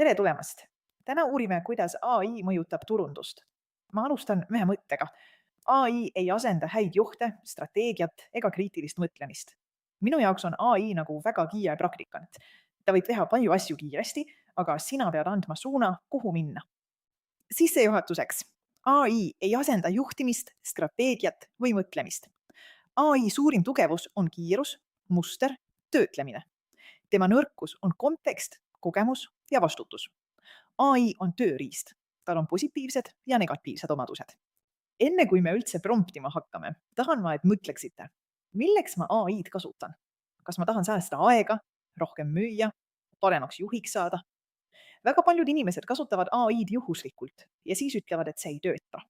Tere tulemast! Täna uurime, kuidas AI mõjutab turundust. Ma alustan ühe mõttega. AI ei asenda häid juhte, strateegiat ega kriitilist mõtlemist. Minu jaoks on AI nagu väga kiire praktikant. Ta võib teha palju asju kiiresti, aga sina pead andma suuna, kuhu minna. Sissejuhatuseks. AI ei asenda juhtimist, strateegiat või mõtlemist. AI suurim tugevus on kiirus, muster, töötlemine. Tema nõrkus on kontekst, kogemus ja vastutus. AI on tööriist. Tal on positiivsed ja negatiivsed omadused. Enne kui me üldse promptima hakkame, tahan ma, et mõtleksite, milleks ma AI-d kasutan. Kas ma tahan säästa aega, rohkem müüa, paremaks juhiks saada? Väga paljud inimesed kasutavad AI-d juhuslikult ja siis ütlevad, et see ei tööta.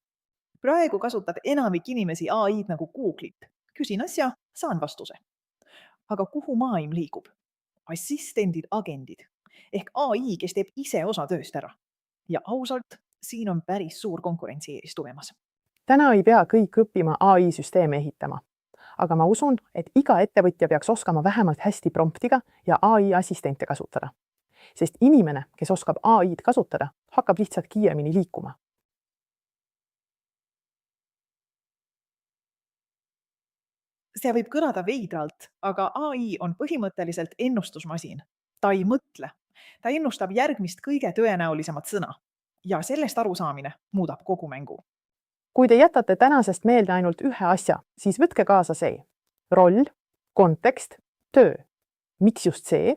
Praegu kasutab enamik inimesi AI-d nagu Google'it. Küsin asja, saan vastuse. Aga kuhu maailm liigub? Assistendid, agendid ehk AI, kes teeb ise osa tööst ära. Ja ausalt, siin on päris suur konkurentsieelis tulemas. Täna ei pea kõik õppima AI-süsteeme ehitama, aga ma usun, et iga ettevõtja peaks oskama vähemalt hästi promptiga ja AI-assistente kasutada. Sest inimene, kes oskab AI-d kasutada, hakkab lihtsalt kiiremini liikuma. See võib kõlada veidralt, aga AI on põhimõtteliselt ennustusmasin. Ta ei mõtle. Ta ennustab järgmist kõige tõenäolisemat sõna. Ja sellest arusaamine muudab kogu mängu. Kui te jätate tänasest meelde ainult ühe asja, siis võtke kaasa see. Roll, kontekst, töö. Miks just see?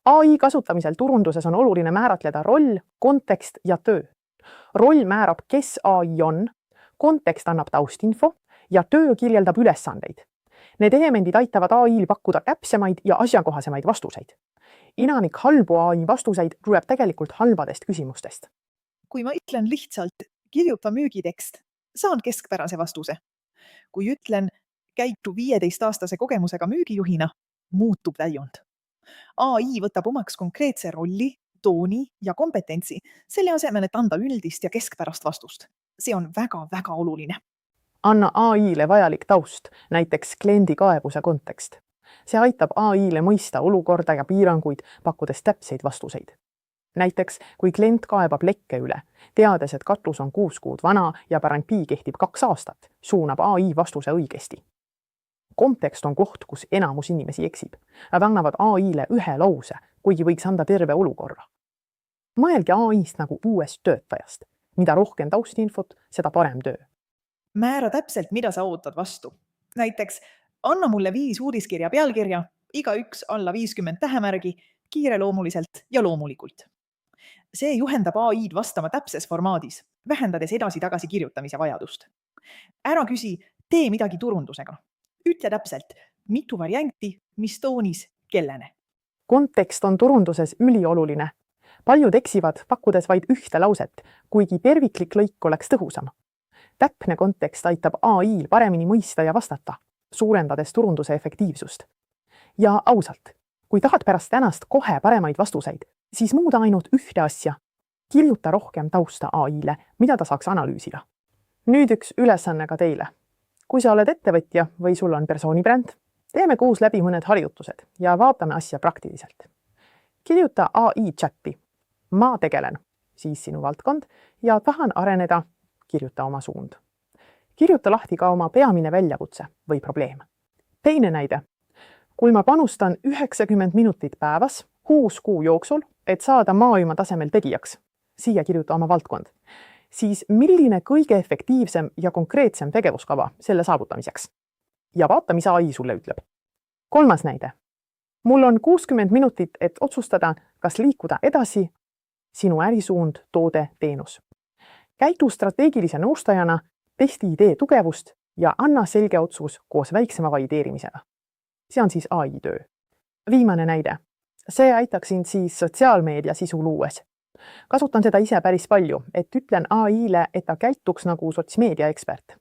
AI kasutamisel turunduses on oluline määratleda roll, kontekst ja töö. Roll määrab, kes AI on, kontekst annab taustinfo ja töö kirjeldab ülesandeid. Need elemendid aitavad AI-l pakkuda täpsemaid ja asjakohasemaid vastuseid. Enamik halbu AI vastuseid tuleb tegelikult halbadest küsimustest. Kui ma ütlen lihtsalt, kirjuta müügitekst, saan keskpärase vastuse. Kui ütlen, käitu 15-aastase kogemusega müügijuhina, muutub väljund. AI võtab omaks konkreetse rolli, tooni ja kompetentsi, selle asemel, et anda üldist ja keskpärast vastust. See on väga-väga oluline. Anna AI-le vajalik taust, näiteks kliendi kaebuse kontekst. See aitab AI-le mõista olukorda ja piiranguid, pakkudes täpseid vastuseid. Näiteks, kui klient kaebab lekke üle, teades, et katus on 6 kuud vana ja garantii kehtib 2 aastat, suunab AI vastuse õigesti. Kontekst on koht, kus enamus inimesi eksib. Nad annavad AI-le ühe lause, kuigi võiks anda terve olukorra. Mõelge AI-st nagu uuest töötajast. Mida rohkem taustinfot, seda parem töö. Määra täpselt, mida sa ootad vastu. Näiteks, anna mulle 5 uudiskirja pealkirja, igaüks alla 50 tähemärgi, kiireloomuliselt ja loomulikult. See juhendab AI-d vastama täpses formaadis, vähendades edasi-tagasi kirjutamise vajadust. Ära küsi, tee midagi turundusega. Ütle täpselt, mitu varianti, mis toonis, kellene. Kontekst on turunduses ülioluline. Paljud eksivad, pakkudes vaid ühte lauset, kuigi terviklik lõik oleks tõhusam. Täpne kontekst aitab AI-l paremini mõista ja vastata, suurendades turunduse efektiivsust. Ja ausalt, kui tahad pärast tänast kohe paremaid vastuseid, siis muuda ainult ühte asja. Kirjuta rohkem tausta AI-le, mida ta saaks analüüsida. Nüüd üks ülesanne ka teile. Kui sa oled ettevõtja või sul on persoonibränd, teeme koos läbi mõned harjutused ja vaatame asja praktiliselt. Kirjuta AI-chatti. Ma tegelen, siis sinu valdkond, ja tahan areneda, kirjuta oma suund. Kirjuta lahti ka oma peamine väljakutse või probleem. Teine näide. Kui ma panustan 90 minutit päevas 6 kuu jooksul, et saada maailma tasemel tegijaks, siia kirjuta oma valdkond, siis milline kõige efektiivsem ja konkreetsem tegevuskava selle saavutamiseks? Ja vaata, mis AI sulle ütleb. Kolmas näide. Mul on 60 minutit, et otsustada, kas liikuda edasi, sinu ärisuund, toode, teenus. Käitu strateegilise nõustajana, testi idee tugevust ja anna selge otsus koos väiksema valideerimisega. See on siis AI töö. Viimane näide. See aitaks sind siis sotsiaalmeedia sisu luues. Kasutan seda ise päris palju, et ütlen AI-le, et ta käituks nagu sotsmeedia ekspert.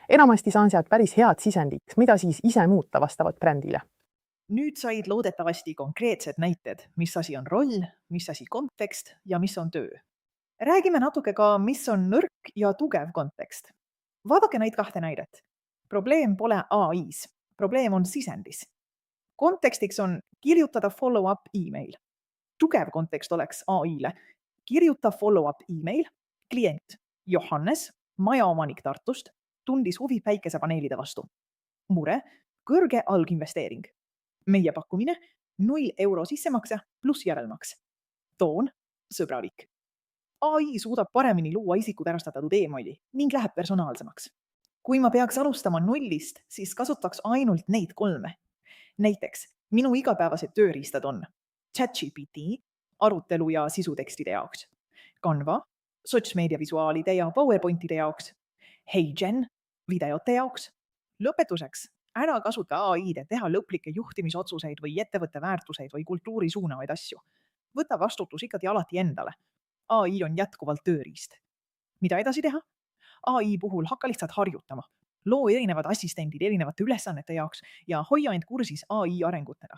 Enamasti saan sealt päris head sisendit, mida siis ise muuta vastavalt brändile. Nüüd said loodetavasti konkreetsed näited, mis asi on roll, mis asi kontekst ja mis on töö. Räägime natuke ka, mis on nõrk ja tugev kontekst. Vaadake neid 2 näidet. Probleem pole AI-s, probleem on sisendis. Kontekstiks on kirjutada follow-up email. Tugev kontekst oleks AI-le. Kirjuta follow-up email, klient Johannes, majaomanik Tartust, tundis huvi päikesepaneelide vastu. Mure, kõrge alginvesteering. Meie pakkumine 0 euro sissemakse pluss järelmaks. Toon, sõbralik. AI suudab paremini luua isikutärastatud e-maili ning läheb personaalsemaks. Kui ma peaks alustama nullist, siis kasutaks ainult neid 3. Näiteks, minu igapäevased tööriistad on ChatGPT, arutelu ja sisutekstide jaoks, Canva, sotsmeedia visuaalide ja PowerPointide jaoks, HeyGen, videote jaoks. Lõpetuseks, ära kasuta AI-d, et teha lõplikke juhtimisotsuseid või ettevõtte väärtuseid või kultuuri suunavaid asju. Võta vastutus ikkagi alati endale. AI on jätkuvalt tööriist. Mida edasi teha? AI puhul hakka lihtsalt harjutama. Loo erinevad assistendid erinevate ülesannete jaoks ja hoia end kursis AI arengutega.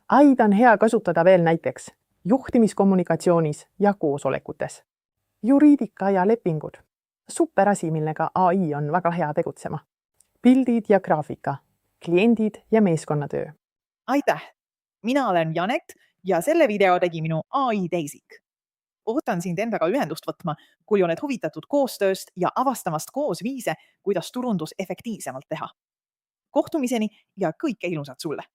AI-d on hea kasutada veel näiteks juhtimiskommunikatsioonis ja koosolekutes. Juriidika ja lepingud. Super asi, millega AI on väga hea tegutsema. Pildid ja graafika, kliendid ja meeskonnatöö. Aitäh! Mina olen Janet ja selle video tegi minu AI teisik. Ootan sind endaga ühendust võtma, kui oled huvitatud koostööst ja avastamast koos viise, kuidas turundus efektiivsemalt teha. Kohtumiseni ja kõike ilusat sulle!